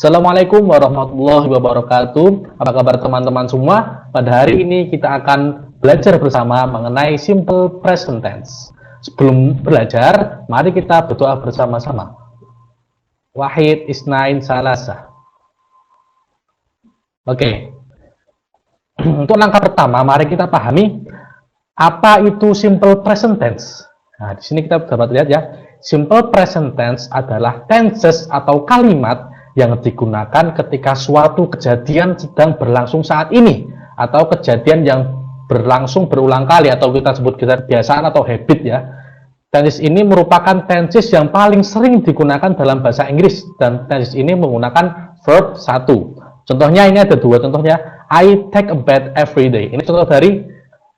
Assalamualaikum warahmatullahi wabarakatuh. Apa kabar teman-teman semua? Pada hari ini kita akan belajar bersama mengenai simple present tense. Sebelum belajar, mari kita berdoa bersama-sama. Wahid, isnain, salasa. Oke. Untuk langkah pertama, mari kita pahami apa itu simple present tense. Nah, di sini kita dapat lihat ya. Simple present tense adalah tenses atau kalimat yang digunakan ketika suatu kejadian sedang berlangsung saat ini, atau kejadian yang berlangsung berulang kali, atau kita sebut kebiasaan atau habit ya. Tenses ini merupakan tenses yang paling sering digunakan dalam bahasa Inggris, dan tenses ini menggunakan verb 1. Contohnya ini ada dua contohnya. I take a bath every day. Ini contoh dari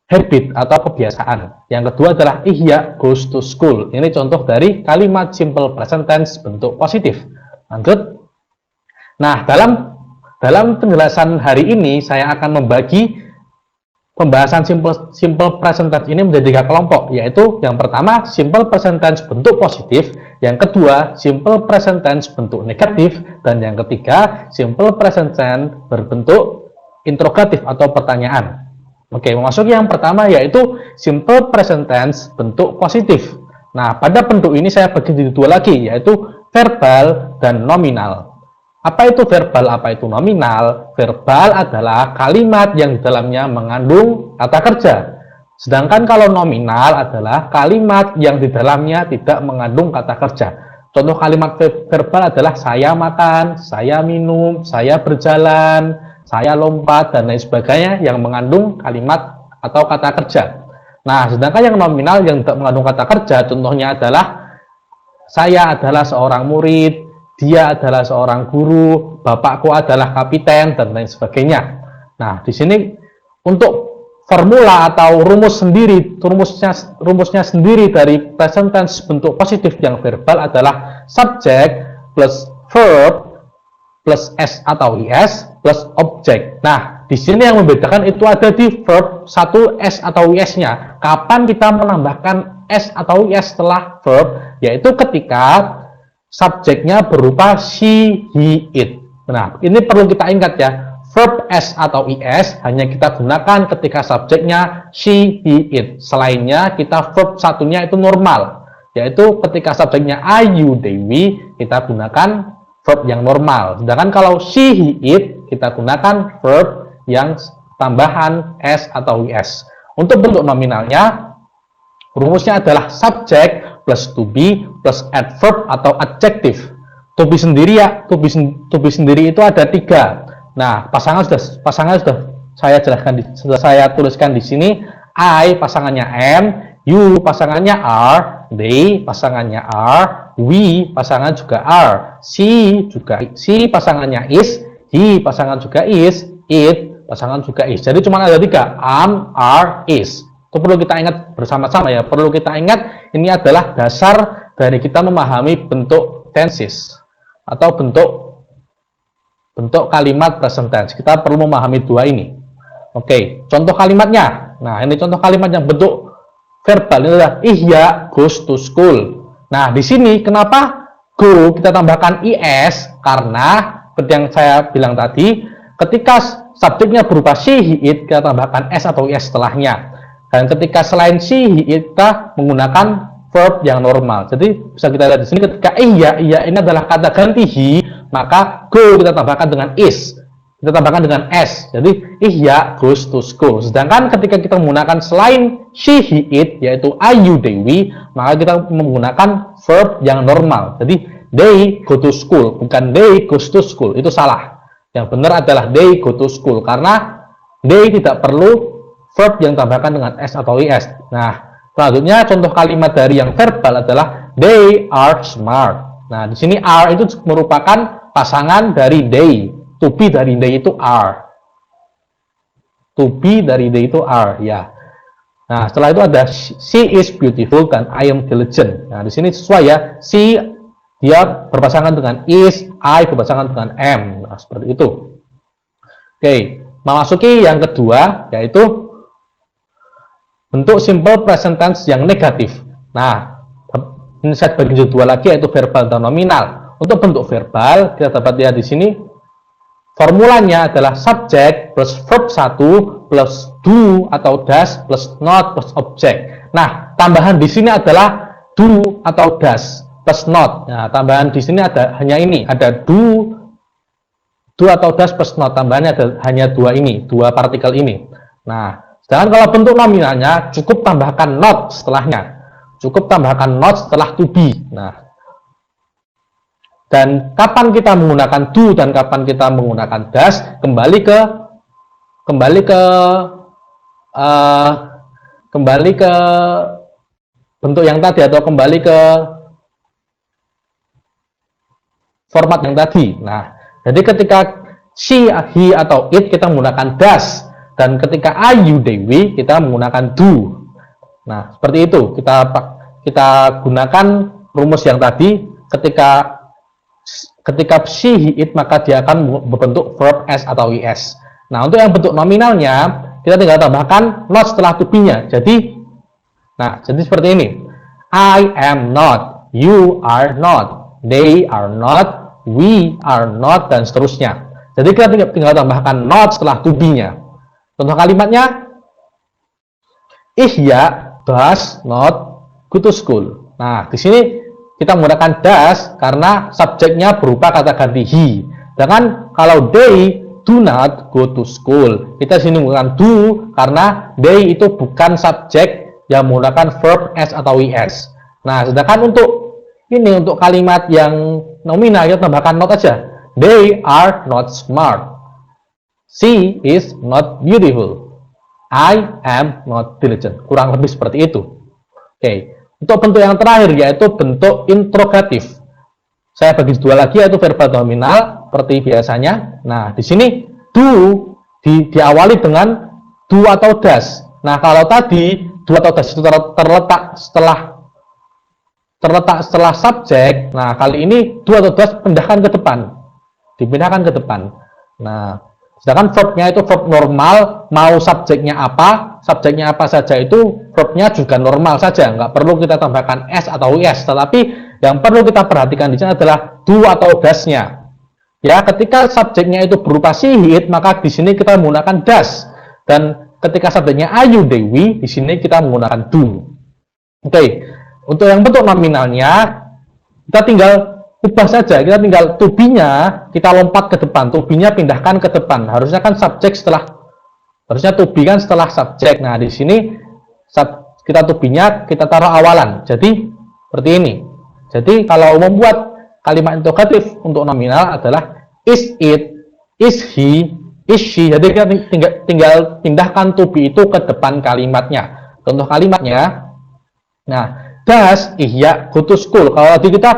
habit atau kebiasaan. Yang kedua adalah Ihya goes to school. Ini contoh dari kalimat simple present tense bentuk positif. Lanjut. Nah, dalam penjelasan hari ini saya akan membagi pembahasan simple present tense ini menjadi 3 kelompok, yaitu yang pertama simple present tense bentuk positif, yang kedua simple present tense bentuk negatif, dan yang ketiga simple present tense berbentuk interrogatif atau pertanyaan. Oke, memasuki yang pertama yaitu simple present tense bentuk positif. Nah, pada bentuk ini saya bagi jadi 2 lagi, yaitu verbal dan nominal. Apa itu verbal, apa itu nominal? Verbal adalah kalimat yang di dalamnya mengandung kata kerja. Sedangkan kalau nominal adalah kalimat yang di dalamnya tidak mengandung kata kerja. Contoh kalimat verbal adalah saya makan, saya minum, saya berjalan, saya lompat, dan lain sebagainya yang mengandung kalimat atau kata kerja. Nah, sedangkan yang nominal yang tidak mengandung kata kerja, contohnya adalah saya adalah seorang murid, dia adalah seorang guru, bapakku adalah kapiten, dan lain sebagainya. Nah, di sini untuk formula atau rumusnya sendiri dari present tense bentuk positif yang verbal adalah subject plus verb plus s atau is plus object. Nah, di sini yang membedakan itu ada di verb 1 s atau is-nya. Kapan kita menambahkan s atau is setelah verb? Yaitu ketika subjeknya berupa she, he, it. Nah, ini perlu kita ingat ya. Verb s atau is hanya kita gunakan ketika subjeknya she, he, it. Selainnya kita verb satunya itu normal. Yaitu ketika subjeknya I, you, they, we, kita gunakan verb yang normal. Sedangkan kalau she, he, it, kita gunakan verb yang tambahan s atau is. Untuk bentuk nominalnya, rumusnya adalah subject plus to be plus adverb atau adjective. To be sendiri ya, to be sendiri itu ada 3. Nah, pasangan sudah saya jelaskan, sudah saya tuliskan di sini. I pasangannya am, you pasangannya are, they pasangannya are, we pasangan juga are, she pasangannya is, he pasangan juga is, it pasangan juga is. Jadi cuma ada 3, am, are, is. Itu perlu kita ingat bersama-sama ya. Perlu kita ingat, ini adalah dasar dari kita memahami bentuk tenses atau bentuk kalimat present tense. Kita perlu memahami 2 ini. Oke, contoh kalimatnya. Nah, ini contoh kalimat yang bentuk verbal. Ini adalah Ihya goes to school. Nah, di sini kenapa go kita tambahkan is? Karena seperti yang saya bilang tadi, ketika subjeknya berupa she, he, it, kita tambahkan s atau is setelahnya. Dan ketika selain she, he, it, kita menggunakan verb yang normal. Jadi bisa kita lihat di sini ketika iya ini adalah kata ganti he, maka go kita tambahkan dengan is. Kita tambahkan dengan s. Jadi Ihya goes to school. Sedangkan ketika kita menggunakan selain she, he, it, yaitu I, you, they, we, maka kita menggunakan verb yang normal. Jadi they go to school, bukan they goes to school. Itu salah. Yang benar adalah they go to school, karena they tidak perlu verb yang tambahkan dengan s atau is. Nah, selanjutnya contoh kalimat dari yang verbal adalah they are smart. Nah, di sini are itu merupakan pasangan dari they. To be dari they itu are. To be dari they itu are, ya. Nah, setelah itu ada she is beautiful dan I am diligent. Nah, di sini sesuai ya. She dia berpasangan dengan is, I berpasangan dengan am. Nah, seperti itu. Oke, memasuki yang kedua yaitu bentuk simple present tense yang negatif. Nah, ini saya bagi 2 lagi, yaitu verbal dan nominal. untuk bentuk verbal kita dapat lihat di sini formulanya adalah subject plus verb 1 plus do atau does plus not plus object. Nah, tambahan di sini adalah do atau does plus not. Nah, tambahan di sini ada hanya ini, ada do atau does plus not. Tambahannya ada hanya dua partikel ini. Nah, sedangkan kalau bentuk nominalnya cukup tambahkan not setelahnya. Cukup tambahkan not setelah to be. Nah, dan kapan kita menggunakan do dan kapan kita menggunakan does kembali ke bentuk yang tadi atau kembali ke format yang tadi. Nah, jadi ketika she, he atau it kita menggunakan does dan ketika I, you, they, we kita menggunakan do. Nah, seperti itu kita gunakan rumus yang tadi. Ketika she, he, it maka dia akan berbentuk verb s atau is. Nah, untuk yang bentuk nominalnya kita tinggal tambahkan not setelah to be-nya. Jadi seperti ini. I am not, you are not, they are not, we are not, dan seterusnya. Jadi kita tinggal tambahkan not setelah to be-nya. Contoh kalimatnya, Ihya does not go to school. Nah, di sini kita menggunakan does karena subjeknya berupa kata ganti he. Sedangkan kalau they do not go to school, kita sini menggunakan do karena they itu bukan subjek yang menggunakan verb s atau is. Nah, sedangkan untuk kalimat yang nominal kita tambahkan not aja. They are not smart. She is not beautiful. I am not diligent. Kurang lebih seperti itu. Oke. Untuk bentuk yang terakhir yaitu bentuk interrogatif. Saya bagi dua lagi yaitu verbal nominal seperti biasanya. Nah, di sini do diawali dengan do atau does. Nah, kalau tadi do atau does itu terletak setelah subjek. Nah, kali ini do atau does dipindahkan ke depan. Nah, sedangkan verbnya itu verb normal, mau subjeknya apa saja itu verbnya juga normal saja, nggak perlu kita tambahkan s atau is. Tetapi yang perlu kita perhatikan di sini adalah do atau does-nya. Ya, ketika subjeknya itu berupa she, he, it, maka di sini kita menggunakan does. Dan ketika subjeknya I, you, they, we, di sini kita menggunakan do. Oke, untuk yang bentuk nominalnya kita tinggal ubah saja, kita tinggal to be-nya kita lompat ke depan, to be-nya pindahkan ke depan. Harusnya kan to be kan setelah subjek. Nah, di sini kita to be-nya kita taruh awalan. Jadi seperti ini. Jadi kalau membuat kalimat interrogatif untuk nominal adalah is it, is he, is she. Jadi kita tinggal pindahkan to be itu ke depan kalimatnya. Contoh kalimatnya, nah, does Ihya go to school. Kalau tadi kita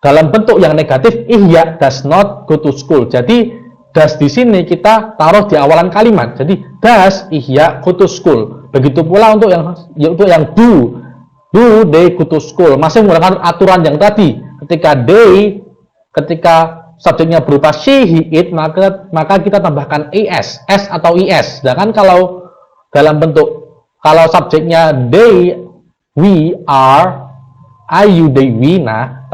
dalam bentuk yang negatif, Ihya does not go to school. Jadi does di sini kita taruh di awalan kalimat. Jadi does Ihya go to school. Begitu pula untuk yang do they go to school. Masih menggunakan aturan yang tadi. Ketika subjeknya berupa she, he, it, maka kita tambahkan s atau is. Sedangkan kalau subjeknya they, we, are, I, you, they, we, nah,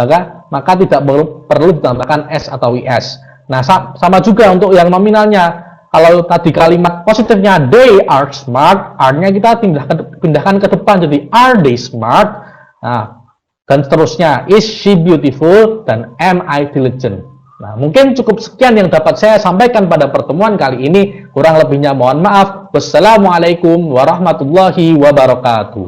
maka tidak perlu ditambahkan s atau is. Nah, sama juga untuk yang nominalnya. Kalau tadi kalimat positifnya they are smart, are-nya kita pindahkan ke depan jadi are they smart. Nah, dan seterusnya is she beautiful dan am I diligent. Nah, mungkin cukup sekian yang dapat saya sampaikan pada pertemuan kali ini. Kurang lebihnya mohon maaf. Wassalamualaikum warahmatullahi wabarakatuh.